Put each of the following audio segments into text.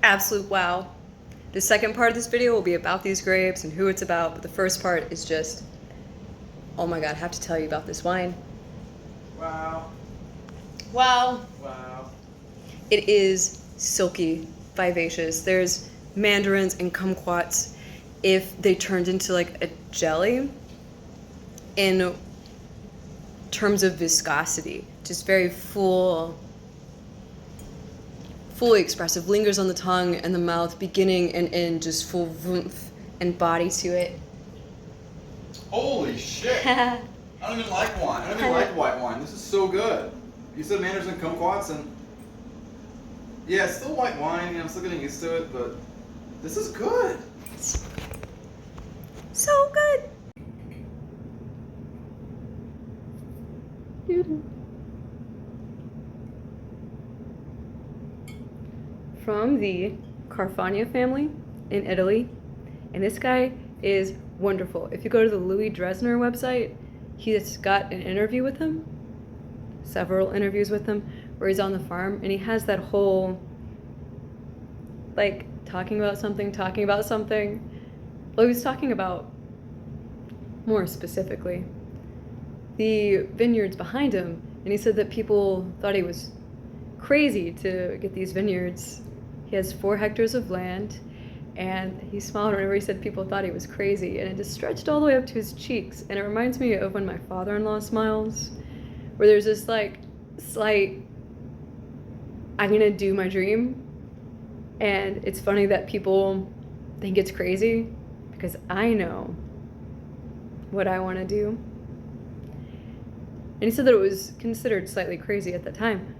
absolute wow. The second part of this video will be about these grapes and who it's about, but the first part is just, oh my god, I have to tell you about this wine. Wow. Wow. Wow. It is silky, vivacious. There's mandarins and kumquats if they turned into like a jelly in terms of viscosity. Just very full, fully expressive, lingers on the tongue and the mouth, beginning and end, just full vroomf and body to it. Holy shit. I don't even like wine. I don't even like white wine. This is so good. You said mandarins and kumquats, and yeah, it's still white wine. I'm still getting used to it, but this is good. So good. From the Carfagna family in Italy, and this guy is wonderful. If you go to the Louis Dresner website, he's got an interview with him, several interviews with him, where he's on the farm, and he has that whole, like, talking about something. Well, he was talking about, more specifically, the vineyards behind him, and he said that people thought he was crazy to get these vineyards. He has 4 hectares of land, and he smiled whenever he said people thought he was crazy, and it just stretched all the way up to his cheeks. And it reminds me of when my father-in-law smiles, where there's this like slight, I'm gonna do my dream. And it's funny that people think it's crazy because I know what I want to do. And he said that it was considered slightly crazy at the time,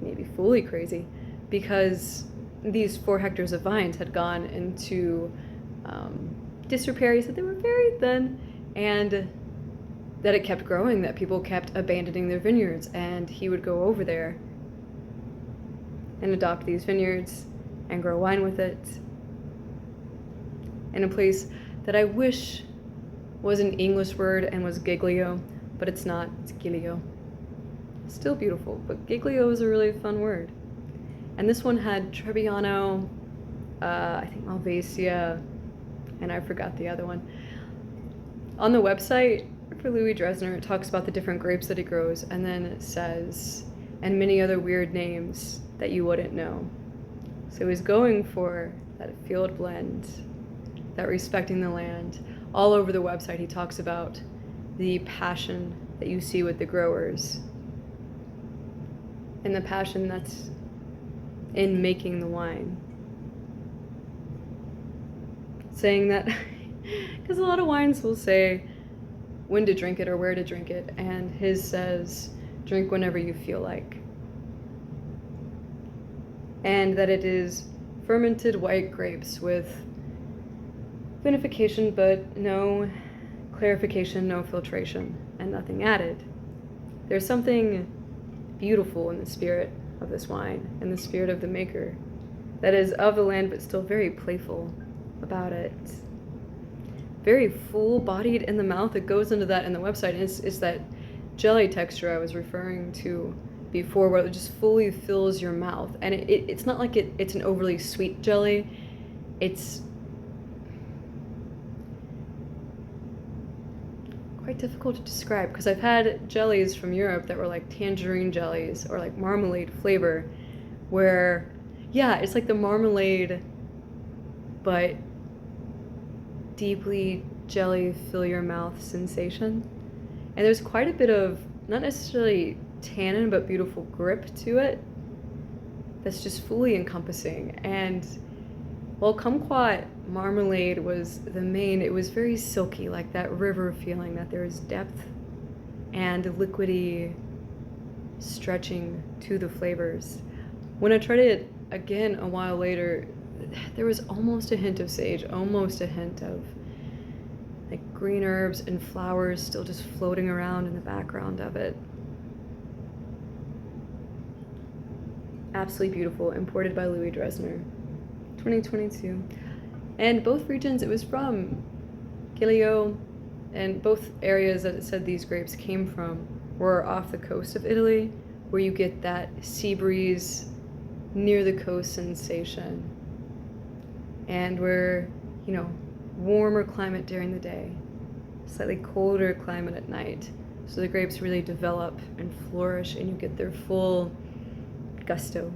maybe fully crazy, because these 4 hectares of vines had gone into disrepair. He said they were very thin, and that it kept growing, that people kept abandoning their vineyards, and he would go over there and adopt these vineyards and grow wine with it in a place that I wish was an English word and was Giglio, but it's not. It's Giglio. Still beautiful, but Giglio is a really fun word. And this one had Trebbiano, I think Malvasia, and I forgot the other one. On the website for Louis Dresner, it talks about the different grapes that he grows, and then it says, and many other weird names that you wouldn't know. So he's going for that field blend, that respecting the land. All over the website, he talks about the passion that you see with the growers, and the passion that's in making the wine. Saying that, because a lot of wines will say when to drink it or where to drink it, and his says, drink whenever you feel like. And that it is fermented white grapes with vinification, but no clarification, no filtration, and nothing added. There's something beautiful in the spirit of this wine, and the spirit of the maker, that is of the land but still very playful about it. Very full-bodied in the mouth. It goes into that in the website. It's that jelly texture I was referring to before, where it just fully fills your mouth. And it's not like it's an overly sweet jelly. It's quite difficult to describe, because I've had jellies from Europe that were like tangerine jellies or like marmalade flavor, where, yeah, it's like the marmalade, but deeply jelly fill your mouth sensation. And there's quite a bit of, not necessarily tannin, but beautiful grip to it that's just fully encompassing. And while kumquat marmalade was the main, it was very silky, like that river feeling, that there is depth and liquidy stretching to the flavors. When I tried it again a while later, there was almost a hint of sage, almost a hint of like green herbs and flowers still just floating around in the background of it. Absolutely beautiful, imported by Louis Dresner, 2022. And both regions it was from, Giglio, and both areas that it said these grapes came from were off the coast of Italy, where you get that sea breeze near the coast sensation. And we're, you know, warmer climate during the day, slightly colder climate at night. So the grapes really develop and flourish and you get their full gusto.